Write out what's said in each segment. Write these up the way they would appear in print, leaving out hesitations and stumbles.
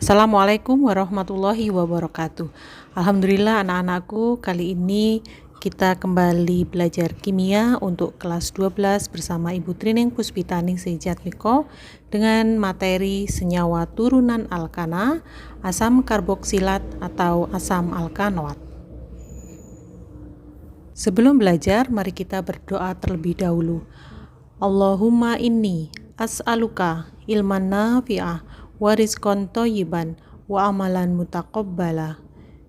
Assalamualaikum warahmatullahi wabarakatuh. Alhamdulillah anak-anakku, kali ini kita kembali belajar kimia untuk kelas 12 bersama Ibu Trining Puspitaning Sejatmiko dengan materi senyawa turunan alkana, asam karboksilat atau asam alkanoat. Sebelum belajar, mari kita berdoa terlebih dahulu. Allahumma inni as'aluka ilman nafi'ah wa rizqan thayyiban wa amalan mutaqabbala.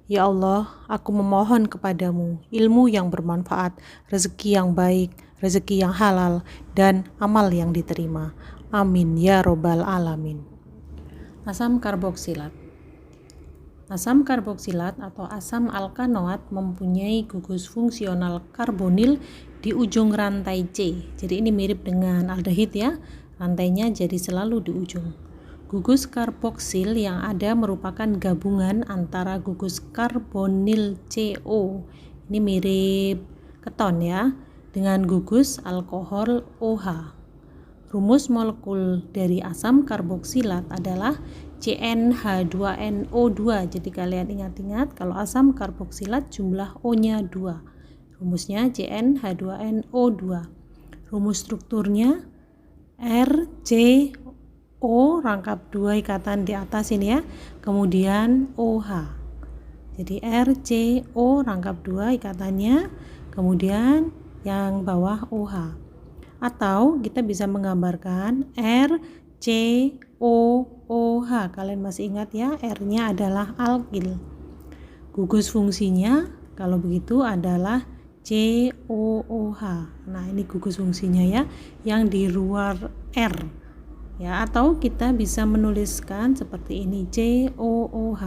Ya Allah, aku memohon kepadamu ilmu yang bermanfaat, rezeki yang baik, rezeki yang halal, dan amal yang diterima. Amin ya robbal alamin. Asam karboksilat. Asam karboksilat atau asam alkanoat mempunyai gugus fungsional karbonil di ujung rantai C. Jadi ini mirip dengan aldehid ya, rantainya jadi selalu di ujung. Gugus karboksil yang ada merupakan gabungan antara gugus karbonil CO, ini mirip keton ya, dengan gugus alkohol OH. Rumus molekul dari asam karboksilat adalah CnH2nO2. Jadi kalian ingat-ingat kalau asam karboksilat jumlah O-nya 2. Rumusnya CnH2nO2. Rumus strukturnya RCO rangkap 2 ikatan di atas ini ya. Kemudian OH. Jadi RCO rangkap 2 ikatannya, kemudian yang bawah OH. Atau kita bisa menggambarkan RCOOH. Kalian masih ingat ya, R-nya adalah alkil. Gugus fungsinya kalau begitu adalah COOH. Nah, ini gugus fungsinya ya, yang di luar R. Ya, atau kita bisa menuliskan seperti ini, COOH.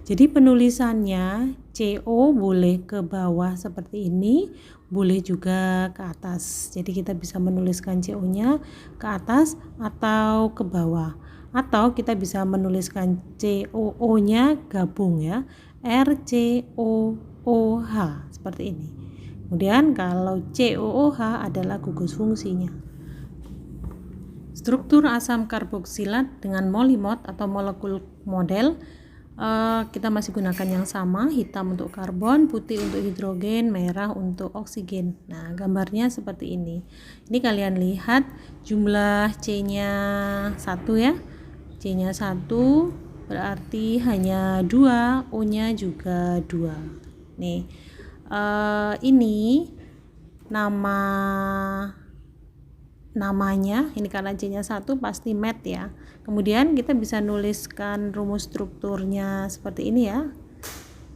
Jadi penulisannya CO boleh ke bawah seperti ini, boleh juga ke atas. Jadi kita bisa menuliskan CO-nya ke atas atau ke bawah. Atau kita bisa menuliskan COO-nya gabung ya, RCOOH seperti ini. Kemudian kalau COOH adalah gugus fungsinya. Struktur asam karboksilat dengan molimot atau molekul model kita masih gunakan yang sama, hitam untuk karbon, putih untuk hidrogen, merah untuk oksigen. Nah, gambarnya seperti ini. Ini kalian lihat jumlah C-nya 1 ya. C-nya 1 berarti hanya 2, O-nya juga 2. Nih, ini namanya ini karena C-nya 1 pasti met ya. Kemudian kita bisa nuliskan rumus strukturnya seperti ini ya.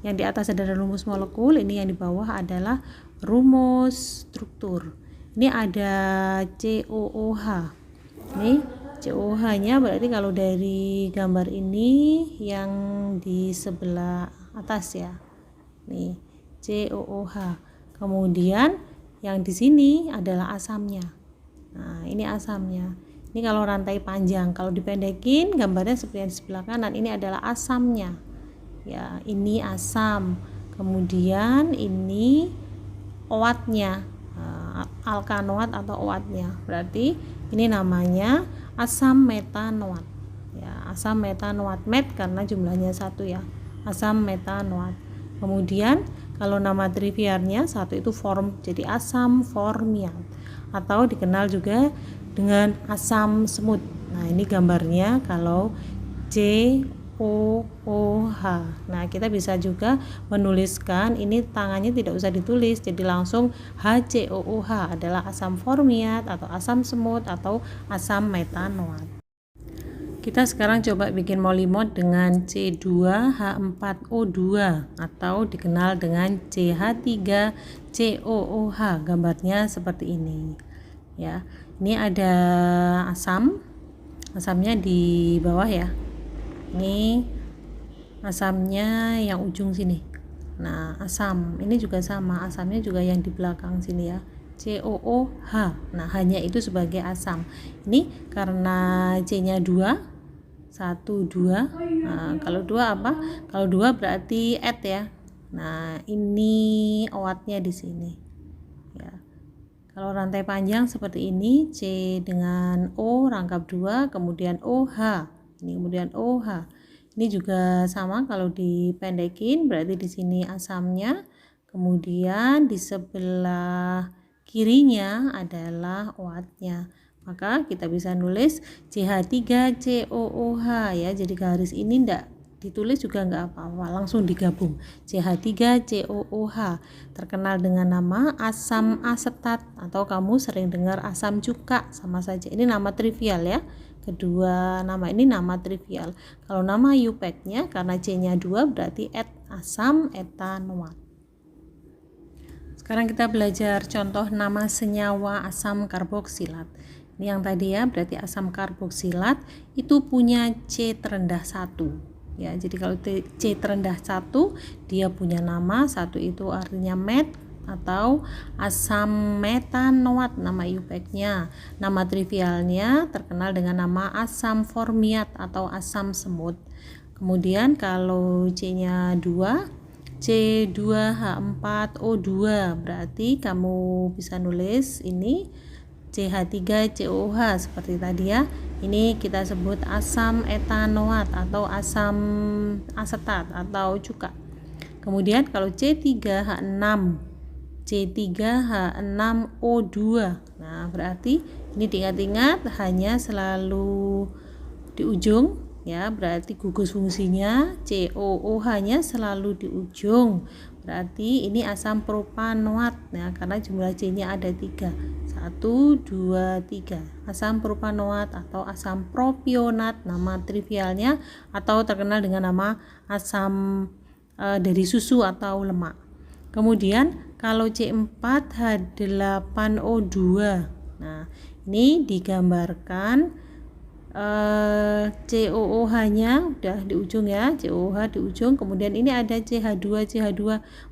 Yang di atas adalah rumus molekul, ini yang di bawah adalah rumus struktur. Ini ada COOH. Ini COOH-nya berarti kalau dari gambar ini yang di sebelah atas ya. Nih, COOH. Kemudian yang di sini adalah asamnya. Nah, ini asamnya. Ini kalau rantai panjang, kalau dipendekin gambarnya seperti yang di sebelah kanan, ini adalah asamnya. Ya, ini asam. Kemudian ini oatnya, alkanoat atau oatnya. Berarti ini namanya asam metanoat. Ya, asam metanoat, met karena jumlahnya 1 ya. Asam metanoat. Kemudian kalau nama trivialnya 1 itu form, jadi asam formiat. Atau dikenal juga dengan asam semut. Nah, ini gambarnya kalau COOH. Nah, kita bisa juga menuliskan ini tangannya tidak usah ditulis, jadi langsung HCOOH adalah asam formiat atau asam semut atau asam metanoat. Kita sekarang coba bikin molimot dengan C2H4O2 atau dikenal dengan CH3COOH. Gambarnya seperti ini. Ya. Ini ada asamnya di bawah ya. Ini asamnya yang ujung sini. Nah, asam ini juga sama, asamnya juga yang di belakang sini ya. COOH. Nah, hanya itu sebagai asam. Ini karena C-nya 2, 1, 2. Nah, kalau 2 apa? Kalau 2 berarti et ya. Nah, ini oatnya di sini. Ya. Kalau rantai panjang seperti ini, C dengan O rangkap 2, kemudian OH. Ini kemudian OH. Ini juga sama, kalau dipendekin berarti di sini asamnya, kemudian di sebelah kirinya adalah OAT-nya. Maka kita bisa nulis CH3COOH ya. Jadi garis ini enggak ditulis juga enggak apa-apa, langsung digabung. CH3COOH terkenal dengan nama asam asetat, atau kamu sering dengar asam cuka, sama saja. Ini nama trivial ya. Kedua nama ini nama trivial. Kalau nama IUPAC-nya karena C-nya 2 berarti asam etanoat. Sekarang kita belajar contoh nama senyawa asam karboksilat. Ini yang tadi ya, berarti asam karboksilat itu punya C terendah 1. Ya, jadi kalau C terendah 1 dia punya nama 1, itu artinya met atau asam metanoat nama IUPAC-nya. Nama trivialnya terkenal dengan nama asam formiat atau asam semut. Kemudian kalau C-nya 2, C2H4O2, berarti kamu bisa nulis ini CH3COOH seperti tadi ya. Ini kita sebut asam etanoat atau asam asetat atau cuka. Kemudian kalau C3H6O2. Nah, berarti ini diingat-ingat hanya selalu di ujung ya, berarti gugus fungsinya COOH-nya selalu di ujung. Berarti ini asam propanoat ya, karena jumlah C-nya ada 3. 1, 2, 3. Asam propanoat atau asam propionat nama trivialnya, atau terkenal dengan nama asam dari susu atau lemak. Kemudian kalau C4H8O2, nah ini digambarkan COOH-nya udah di ujung ya, COOH di ujung. Kemudian ini ada CH2,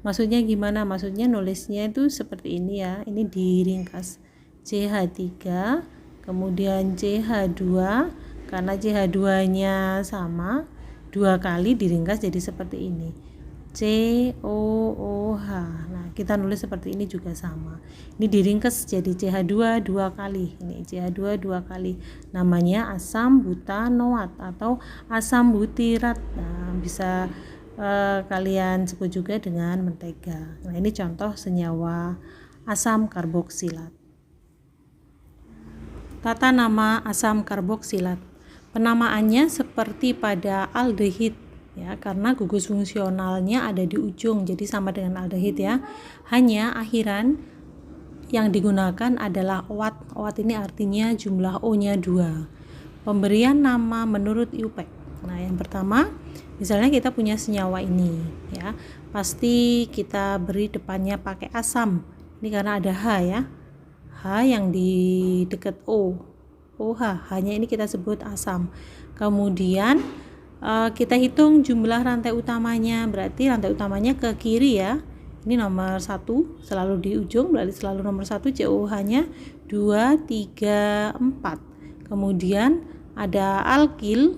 maksudnya gimana? Maksudnya nulisnya itu seperti ini ya, ini diringkas CH3, kemudian CH2, karena CH2-nya sama 2 kali diringkas jadi seperti ini, COOH. Nah, kita nulis seperti ini juga sama. Ini diringkas jadi CH2 2 kali. Ini CH2 2 kali. Namanya asam butanoat atau asam butirat. Nah, bisa kalian sebut juga dengan mentega. Nah, ini contoh senyawa asam karboksilat. Tata nama asam karboksilat. Penamaannya seperti pada aldehid ya, karena gugus fungsionalnya ada di ujung, jadi sama dengan aldehid ya. Hanya akhiran yang digunakan adalah OAT. OAT ini artinya jumlah O-nya 2. Pemberian nama menurut IUPAC. Nah, yang pertama, misalnya kita punya senyawa ini ya, pasti kita beri depannya pakai asam. Ini karena ada H ya. H yang di dekat O. OH, hanya ini kita sebut asam. Kemudian kita hitung jumlah rantai utamanya, berarti rantai utamanya ke kiri ya. Ini nomor 1 selalu di ujung, berarti selalu nomor 1 COOH-nya 2, 3, 4. Kemudian ada alkil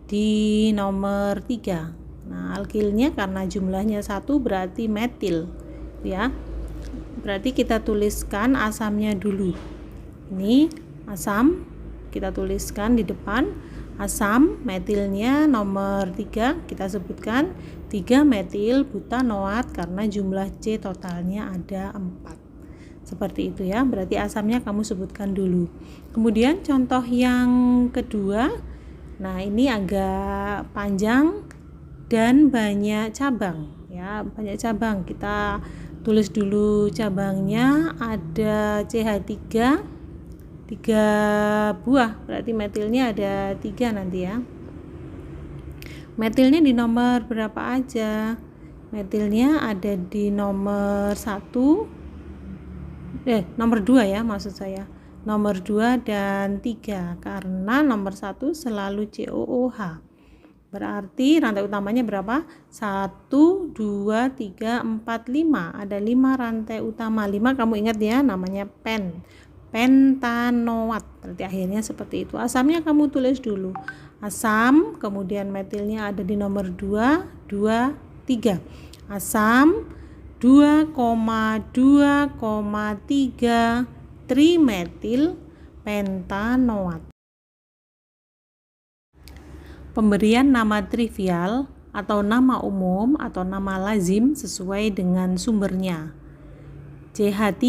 di nomor 3. Nah, alkilnya karena jumlahnya 1 berarti metil ya. Berarti kita tuliskan asamnya dulu. Ini asam, kita tuliskan di depan. Asam metilnya nomor 3, kita sebutkan 3 metil butanoat karena jumlah C totalnya ada 4. Seperti itu ya, berarti asamnya kamu sebutkan dulu. Kemudian contoh yang kedua, nah ini agak panjang dan banyak cabang ya, banyak cabang. Kita tulis dulu cabangnya, ada CH3 3 buah, berarti metilnya ada 3 nanti ya. Metilnya di nomor berapa aja? Metilnya ada di nomor 1, nomor 2 ya maksud saya. Nomor 2 dan 3, karena nomor 1 selalu COOH. Berarti rantai utamanya berapa? 1, 2, 3, 4, 5. Ada 5 rantai utama. 5 kamu ingat ya, namanya pentanoat. Berarti akhirnya seperti itu. Asamnya kamu tulis dulu. Asam, kemudian metilnya ada di nomor 2, 2, 3. Asam 2,2,3 trimetil pentanoat. Pemberian nama trivial atau nama umum atau nama lazim sesuai dengan sumbernya. CH3,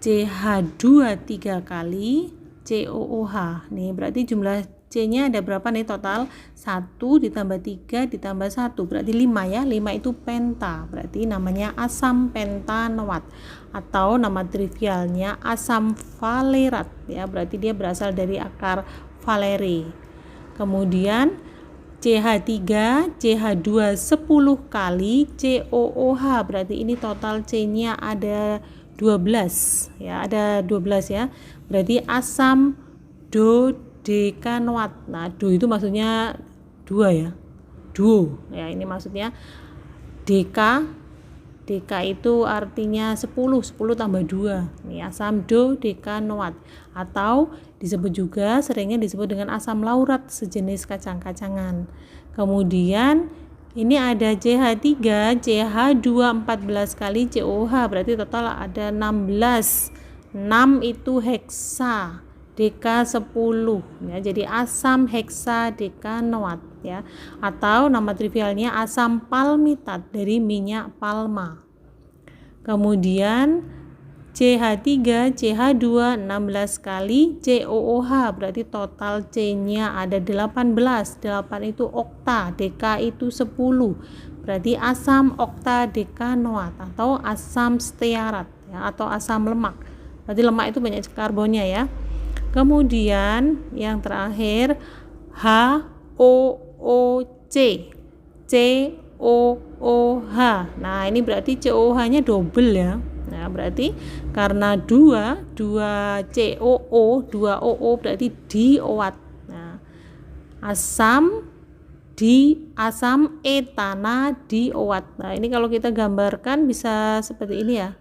CH2 3 kali, COOH. Nih berarti jumlah C-nya ada berapa nih total? 1 ditambah 3 ditambah 1, berarti 5 ya. 5 itu penta, berarti namanya asam pentanoat atau nama trivialnya asam valerat ya, berarti dia berasal dari akar valere. Kemudian CH3, CH2 10 kali, COOH, berarti ini total C-nya ada 12 ya, ada 12 ya. Berarti asam dodekanoat. Nah, do itu maksudnya 2 ya. Duo. Ya, ini maksudnya deka. Deka itu artinya 10 tambah 2. Ini asam dodekanoat atau disebut juga seringnya disebut dengan asam laurat, sejenis kacang-kacangan. Kemudian ini ada CH3, CH2 14 kali, COH, berarti total ada 16. 6 itu heksa, deka 10 ya, jadi asam heksadekanoat ya, atau nama trivialnya asam palmitat dari minyak palma. Kemudian CH3, CH2 16 kali, COOH, berarti total C-nya ada 18. 8 itu okta, deka itu 10. Berarti asam oktadekanoat atau asam stearat ya, atau asam lemak. Berarti lemak itu banyak karbonnya ya. Kemudian yang terakhir HOOC, COOH. Nah, ini berarti COOH-nya double ya. Nah, berarti karena 2 COO, 2 OO berarti dioat. Nah, asam etana dioat. Nah, ini kalau kita gambarkan bisa seperti ini ya.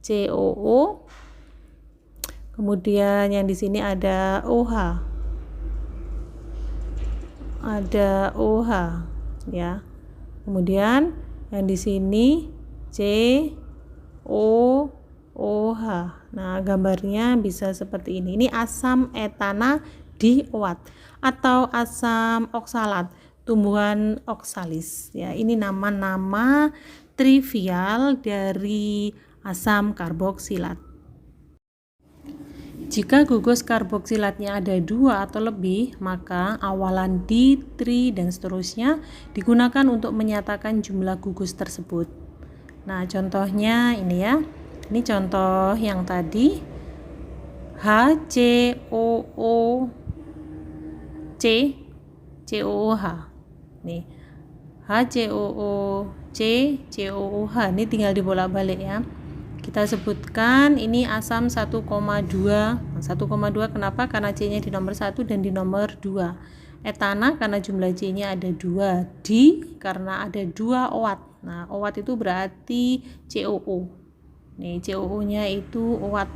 COO. Kemudian yang di sini ada OH. Ada OH ya. Kemudian yang di sini COOH. Nah, gambarnya bisa seperti ini. Ini asam etana dioat atau asam oksalat, tumbuhan oksalis ya. Ini nama-nama trivial dari asam karboksilat. Jika gugus karboksilatnya ada 2 atau lebih, maka awalan di, tri, dan seterusnya digunakan untuk menyatakan jumlah gugus tersebut. Nah, contohnya ini ya. Ini contoh yang tadi HCOOC, COOH. Nih. HCOOC, COOH. Ini tinggal dibolak-balik ya. Kita sebutkan ini asam 1,2. 1,2 kenapa? Karena C-nya di nomor 1 dan di nomor 2. Etana karena jumlah C-nya ada 2. Di karena ada 2 OAT. Nah, OAT itu berarti COO. Nih, COO-nya itu OAT.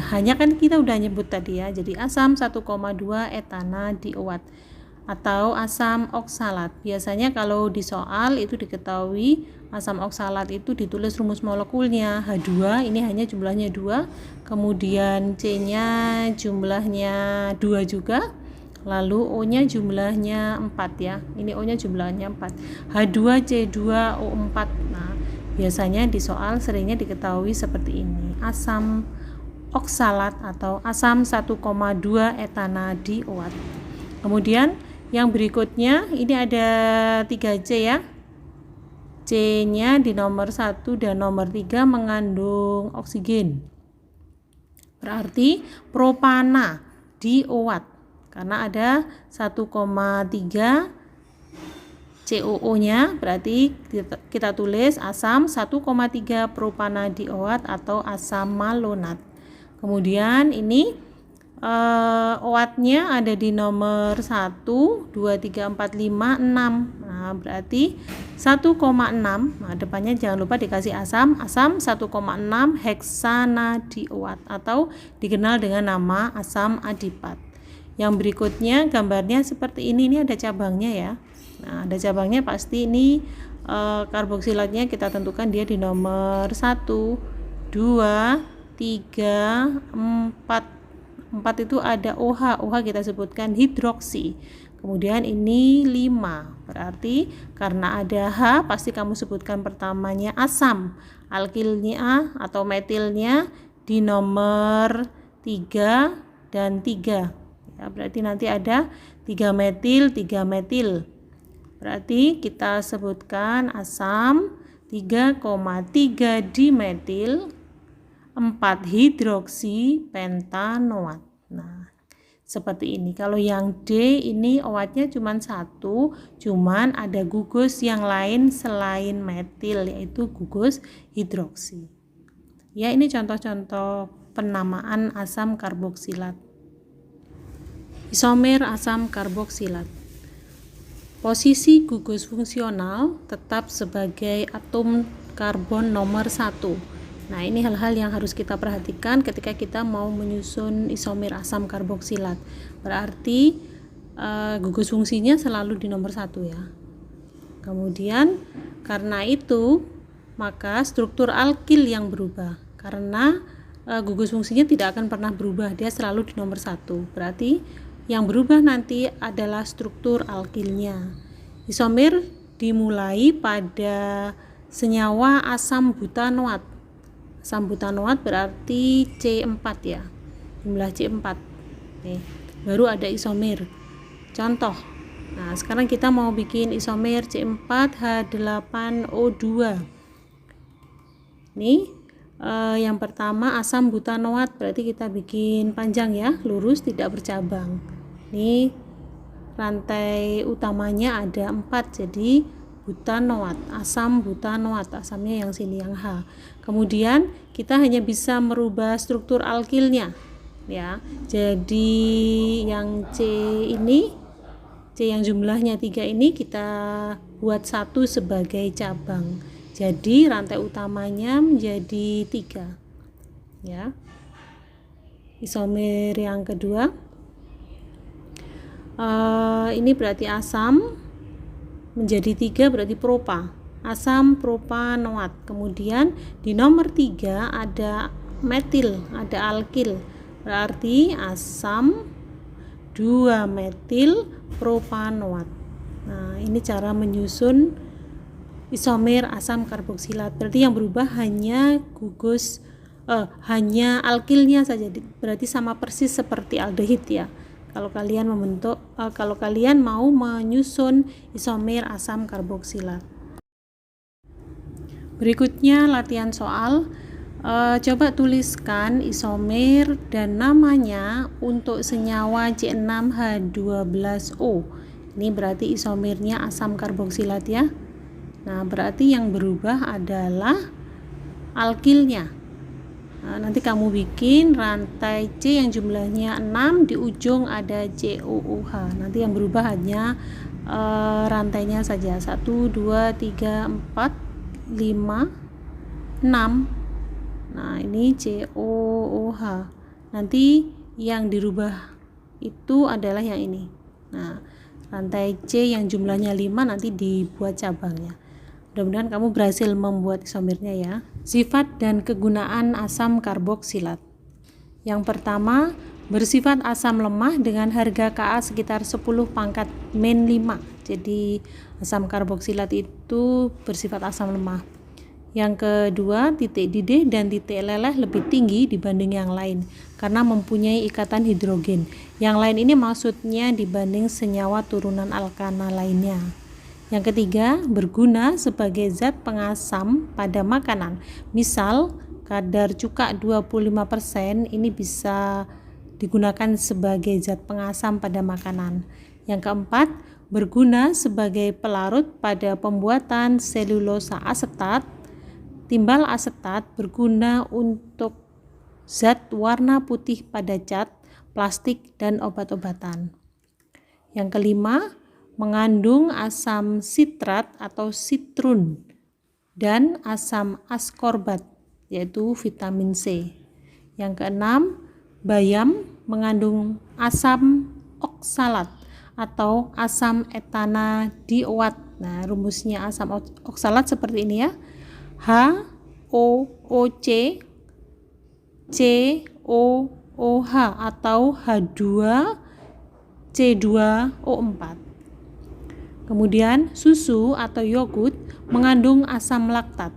Hanya kan kita udah nyebut tadi ya. Jadi asam 1,2 etana di OAT atau asam oksalat. Biasanya kalau di soal itu diketahui asam oksalat itu ditulis rumus molekulnya H2, ini hanya jumlahnya 2, kemudian C-nya jumlahnya 2 juga, lalu O-nya jumlahnya 4 ya. Ini O-nya jumlahnya 4. H2C2O4. Nah, biasanya di soal seringnya diketahui seperti ini. Asam oksalat atau asam 1,2 etana di OAT. Kemudian yang berikutnya ini ada 3C ya. C-nya di nomor 1 dan nomor 3 mengandung oksigen. Berarti propana di OAT karena ada 1,3 COO-nya, berarti kita tulis asam 1,3 propana di OAT atau asam malonat. Kemudian ini OAT-nya ada di nomor 1, 2, 3, 4, 5, 6. Nah, berarti 1,6. Nah, depannya jangan lupa dikasih asam 1,6 heksanadioat atau dikenal dengan nama asam adipat. Yang berikutnya gambarnya seperti ini ada cabangnya ya. Nah, ada cabangnya pasti ini karboksilatnya kita tentukan dia di nomor 1, 2, 3, 4, 4 itu ada OH. OH kita sebutkan hidroksi. Kemudian ini 5. Berarti karena ada H pasti kamu sebutkan pertamanya asam. Alkilnya atau metilnya di nomor 3 dan 3. Ya, berarti nanti ada 3 metil, 3 metil. Berarti kita sebutkan asam 3,3 dimetil 4 hidroksi pentanoat. Nah, seperti ini. Kalau yang D ini OH-nya cuma 1, cuman ada gugus yang lain selain metil, yaitu gugus hidroksi. Ya, ini contoh-contoh penamaan asam karboksilat. Isomer asam karboksilat. Posisi gugus fungsional tetap sebagai atom karbon nomor 1. Nah, ini hal-hal yang harus kita perhatikan ketika kita mau menyusun isomer asam karboksilat. Berarti gugus fungsinya selalu di nomor 1 ya. Kemudian karena itu maka struktur alkil yang berubah. Karena gugus fungsinya tidak akan pernah berubah, dia selalu di nomor 1. Berarti yang berubah nanti adalah struktur alkilnya. Isomer dimulai pada senyawa asam butanoat. Asam butanoat berarti C4 ya. Jumlah C4. Nih, baru ada isomer. Contoh. Nah, sekarang kita mau bikin isomer C4H8O2. Nih, yang pertama asam butanoat, berarti kita bikin panjang ya, lurus tidak bercabang. Ini rantai utamanya ada 4, jadi butanoat, asam butanoat, asamnya yang sini yang H. Kemudian kita hanya bisa merubah struktur alkilnya ya. Jadi yang C ini, C yang jumlahnya 3 ini kita buat 1 sebagai cabang. Jadi rantai utamanya menjadi 3 ya. Isomer yang kedua, ini berarti asam menjadi 3 berarti propa, asam propanoat. Kemudian di nomor 3 ada metil, ada alkil, berarti asam 2 metil propanoat. Nah, ini cara menyusun isomer asam karboksilat. Berarti yang berubah hanya gugus hanya alkilnya saja, berarti sama persis seperti aldehid ya. Kalau kalian mau menyusun isomer asam karboksilat. Berikutnya latihan soal. Coba tuliskan isomer dan namanya untuk senyawa C6H12O. Ini berarti isomernya asam karboksilat ya. Nah, berarti yang berubah adalah alkilnya. Nah, nanti kamu bikin rantai C yang jumlahnya 6, di ujung ada COOH. Nanti yang berubah hanya rantainya saja. 1, 2, 3, 4, 5, 6. Nah, ini COOH. Nanti yang dirubah itu adalah yang ini. Nah, rantai C yang jumlahnya 5 nanti dibuat cabangnya. Mudah-mudahan kamu berhasil membuat isomernya ya. Sifat dan kegunaan asam karboksilat. Yang pertama, bersifat asam lemah dengan harga Ka sekitar 10 pangkat min 5. Jadi asam karboksilat itu bersifat asam lemah. Yang kedua, titik didih dan titik leleh lebih tinggi dibanding yang lain karena mempunyai ikatan hidrogen. Yang lain ini maksudnya dibanding senyawa turunan alkana lainnya. Yang ketiga, berguna sebagai zat pengasam pada makanan. Misal, kadar cuka 25% ini bisa digunakan sebagai zat pengasam pada makanan. Yang keempat, berguna sebagai pelarut pada pembuatan selulosa asetat. Timbal asetat berguna untuk zat warna putih pada cat, plastik, dan obat-obatan. Yang kelima, mengandung asam sitrat atau sitrun dan asam askorbat yaitu vitamin C. Yang keenam, bayam mengandung asam oksalat atau asam etanadioat. Nah, rumusnya asam oksalat seperti ini ya. HOOC COOH COH atau H2C2O4. Kemudian susu atau yogurt mengandung asam laktat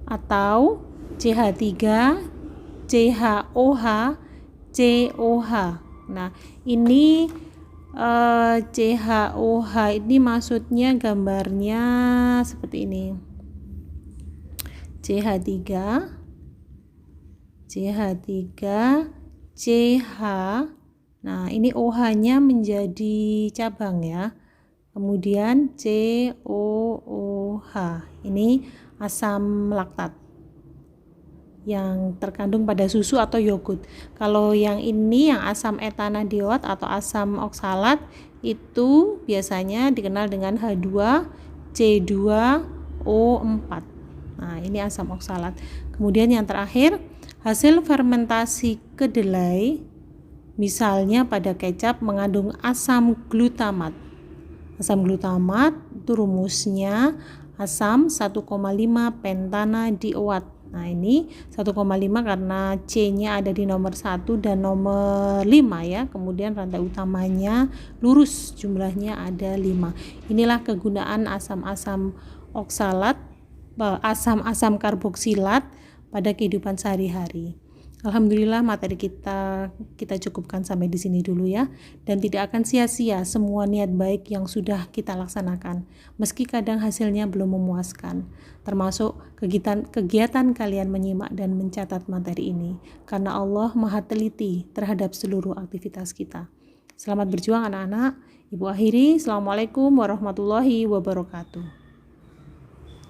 atau CH3, CHOH, COH. Nah, ini CHOH ini maksudnya gambarnya seperti ini. CH3, CH. Nah, ini OH-nya menjadi cabang ya. Kemudian COOH. Ini asam laktat yang terkandung pada susu atau yogurt. Kalau yang ini yang asam etanadiol atau asam oksalat itu biasanya dikenal dengan H2C2O4. Nah, ini asam oksalat. Kemudian yang terakhir, hasil fermentasi kedelai misalnya pada kecap mengandung asam glutamat. Asam glutamat itu rumusnya asam 1,5 pentanadioat. Nah, ini 1,5 karena C-nya ada di nomor 1 dan nomor 5 ya. Kemudian rantai utamanya lurus, jumlahnya ada 5. Inilah kegunaan asam-asam oksalat, asam-asam karboksilat pada kehidupan sehari-hari. Alhamdulillah materi kita cukupkan sampai di sini dulu ya, dan tidak akan sia-sia semua niat baik yang sudah kita laksanakan meski kadang hasilnya belum memuaskan, termasuk kegiatan kalian menyimak dan mencatat materi ini, karena Allah Maha teliti terhadap seluruh aktivitas kita. Selamat berjuang anak-anak. Ibu akhiri, Assalamualaikum warahmatullahi wabarakatuh.